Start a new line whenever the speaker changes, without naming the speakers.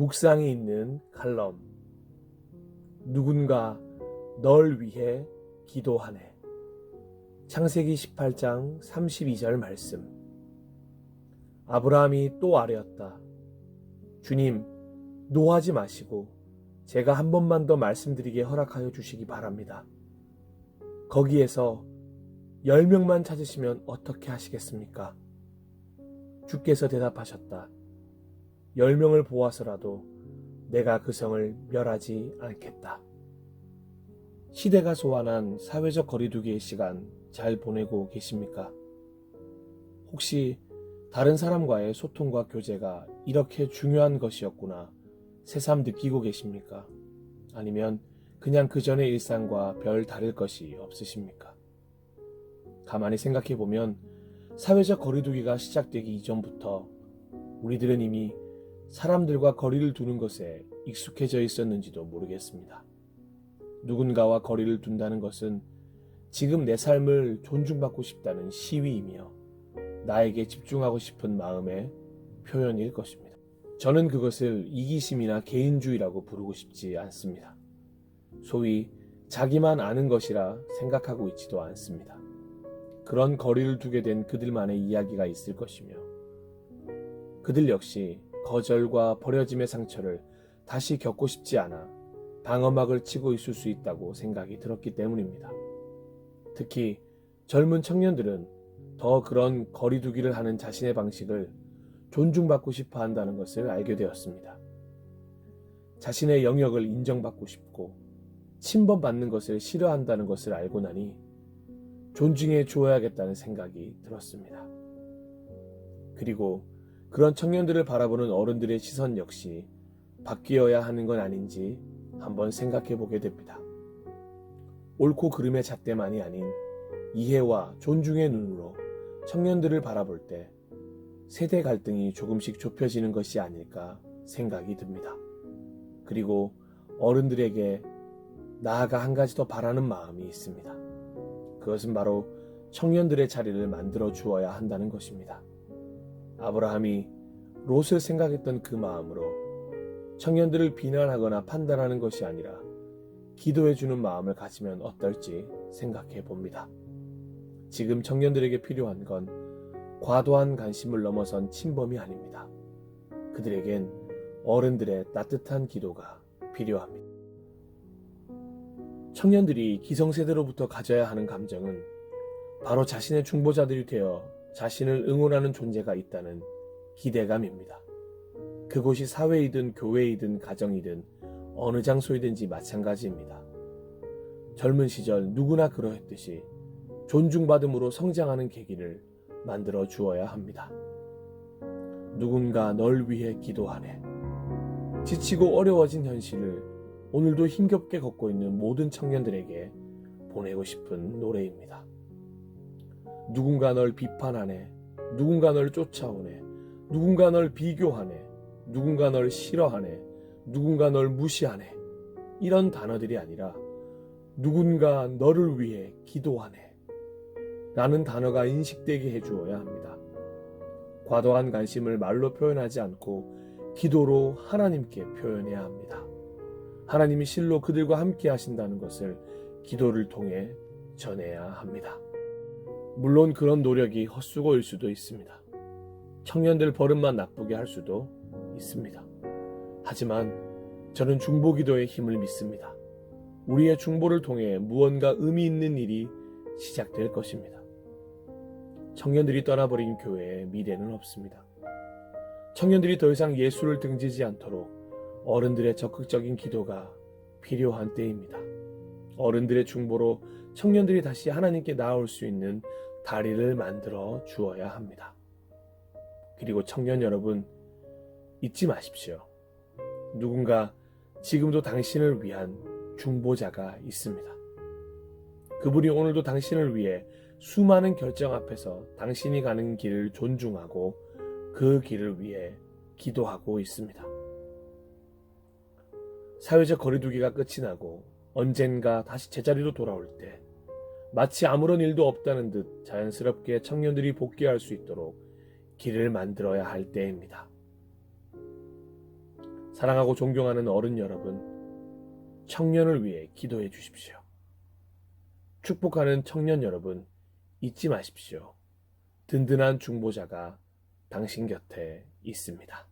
묵상이 있는 칼럼. 누군가 널 위해 기도하네. 창세기 18장 32절 말씀. 아브라함이 또 아뢰었다. 주님, 노하지 마시고 제가 한 번만 더 말씀드리게 허락하여 주시기 바랍니다. 거기에서 10명만 찾으시면 어떻게 하시겠습니까? 주께서 대답하셨다. 10명을 보아서라도 내가 그 성을 멸하지 않겠다. 시대가 소환한 사회적 거리두기의 시간 잘 보내고 계십니까? 혹시 다른 사람과의 소통과 교제가 이렇게 중요한 것이었구나 새삼 느끼고 계십니까? 아니면 그냥 그 전의 일상과 별 다를 것이 없으십니까? 가만히 생각해보면 사회적 거리두기가 시작되기 이전부터 우리들은 이미 사람들과 거리를 두는 것에 익숙해져 있었는지도 모르겠습니다. 누군가와 거리를 둔다는 것은 지금 내 삶을 존중받고 싶다는 시위이며 나에게 집중하고 싶은 마음의 표현일 것입니다. 저는 그것을 이기심이나 개인주의라고 부르고 싶지 않습니다. 소위 자기만 아는 것이라 생각하고 있지도 않습니다. 그런 거리를 두게 된 그들만의 이야기가 있을 것이며 그들 역시 거절과 버려짐의 상처를 다시 겪고 싶지 않아 방어막을 치고 있을 수 있다고 생각이 들었기 때문입니다. 특히 젊은 청년들은 더 그런 거리두기를 하는 자신의 방식을 존중받고 싶어 한다는 것을 알게 되었습니다. 자신의 영역을 인정받고 싶고 침범받는 것을 싫어한다는 것을 알고 나니 존중해 주어야겠다는 생각이 들었습니다. 그리고 그런 청년들을 바라보는 어른들의 시선 역시 바뀌어야 하는 건 아닌지 한번 생각해 보게 됩니다. 옳고 그름의 잣대만이 아닌 이해와 존중의 눈으로 청년들을 바라볼 때 세대 갈등이 조금씩 좁혀지는 것이 아닐까 생각이 듭니다. 그리고 어른들에게 나아가 한 가지 더 바라는 마음이 있습니다. 그것은 바로 청년들의 자리를 만들어 주어야 한다는 것입니다. 아브라함이 롯을 생각했던 그 마음으로 청년들을 비난하거나 판단하는 것이 아니라 기도해 주는 마음을 가지면 어떨지 생각해 봅니다. 지금 청년들에게 필요한 건 과도한 관심을 넘어선 침범이 아닙니다. 그들에겐 어른들의 따뜻한 기도가 필요합니다. 청년들이 기성세대로부터 가져야 하는 감정은 바로 자신의 중보자들이 되어 자신을 응원하는 존재가 있다는 기대감입니다. 그곳이 사회이든 교회이든 가정이든 어느 장소이든지 마찬가지입니다. 젊은 시절 누구나 그러했듯이 존중받음으로 성장하는 계기를 만들어 주어야 합니다. 누군가 널 위해 기도하네. 지치고 어려워진 현실을 오늘도 힘겹게 걷고 있는 모든 청년들에게 보내고 싶은 노래입니다. 누군가 널 비판하네. 누군가 널 쫓아오네. 누군가 널 비교하네. 누군가 널 싫어하네. 누군가 널 무시하네. 이런 단어들이 아니라 누군가 너를 위해 기도하네. 라는 단어가 인식되게 해주어야 합니다. 과도한 관심을 말로 표현하지 않고 기도로 하나님께 표현해야 합니다. 하나님이 실로 그들과 함께 하신다는 것을 기도를 통해 전해야 합니다. 물론 그런 노력이 헛수고일 수도 있습니다. 청년들 버릇만 나쁘게 할 수도 있습니다. 하지만 저는 중보기도의 힘을 믿습니다. 우리의 중보를 통해 무언가 의미 있는 일이 시작될 것입니다. 청년들이 떠나버린 교회에 미래는 없습니다. 청년들이 더 이상 예수를 등지지 않도록 어른들의 적극적인 기도가 필요한 때입니다. 어른들의 중보로 청년들이 다시 하나님께 나아올 수 있는 다리를 만들어 주어야 합니다. 그리고 청년 여러분, 잊지 마십시오. 누군가 지금도 당신을 위한 중보자가 있습니다. 그분이 오늘도 당신을 위해 수많은 결정 앞에서 당신이 가는 길을 존중하고 그 길을 위해 기도하고 있습니다. 사회적 거리두기가 끝이 나고 언젠가 다시 제자리로 돌아올 때 마치 아무런 일도 없다는 듯 자연스럽게 청년들이 복귀할 수 있도록 길을 만들어야 할 때입니다. 사랑하고 존경하는 어른 여러분, 청년을 위해 기도해 주십시오. 축복하는 청년 여러분, 잊지 마십시오. 든든한 중보자가 당신 곁에 있습니다.